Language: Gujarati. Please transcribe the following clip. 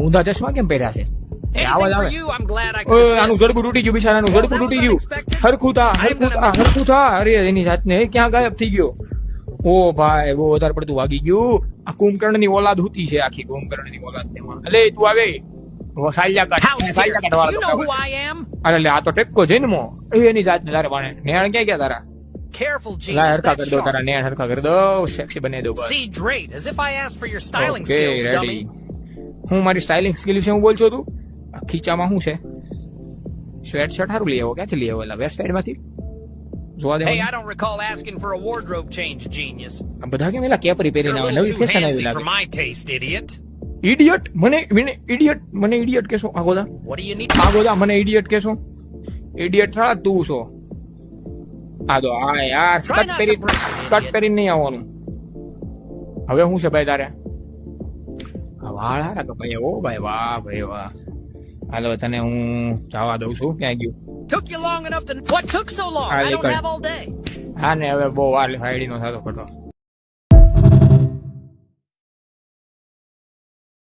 ઊંધા ચશ્મા કેમ પહેર્યા છે? Anything for you, I'm glad I could આનું assist. જડબું તૂટી ગયું, બિચારાનું જડબું તૂટી ગયું. હરખું થા. અરે એની જાતને ક્યાં ગાયબ થઈ ગયો? ઓ ભાઈ, બહુ વધારે પડતું વાગી ગયું. આ કુંભકર્ણ ની ઓલાદ હોતી છે, આખી કુંભકર્ણ ની ઓલાદ તેમાં. એટલે તું આવે સાલ્યા How dare you? You know who I am? અરે આ તો ટેપકો જન્મો એની જાતને તારે પાણે નેણ ક્યાં ગયા તારા? Careful, લાય genius. હરખા કરી That's દો sharp. તારા નેણ હરખા કરી દો, સેક્સી બનાવી દો બસ. See, great. As if I asked for your styling Okay, skills, ready. dummy. હું મારી સ્ટાઇલિંગ સ્કિલ વિશે હું બોલ છો તું? આ ખીચામાં શું છે? સ્વેટ શર્ટ સારું લઈ આવો. ક્યાંથી લઈ આવો? એલા વેસ્ટ સાઈડ માંથી જોવા દે. Hey, I don't recall asking for a wardrobe change, genius. આ બધા કેમ એલા કેપરી You're પહેરીને a આવે? little નવી too ફેશન આવી handsy for લાગે. my taste, idiot. ઇડિયટ? મને ઇડિયટ કેશો? આ ગોદા What do you need? મને ઇડિયટ કેશો? ઇડિયટ થા તું છો. આ દો આ યાર Try not to breathe, cut idiot. પહેરીને નહીં આવવાનું. હવે શું છે ભાઈ તારે? આ વાળ હારા કપાયા. ઓ ભાઈ વાહ ભાઈ વાહ. હાલો તને હું જવા દઉં છું. ક્યાં ગયું? Took you long enough to. What took so long? Ah, I don't ikaw. have all day. હા ને હવે બહુ વાર ફાયડી નો થતો ખોટો.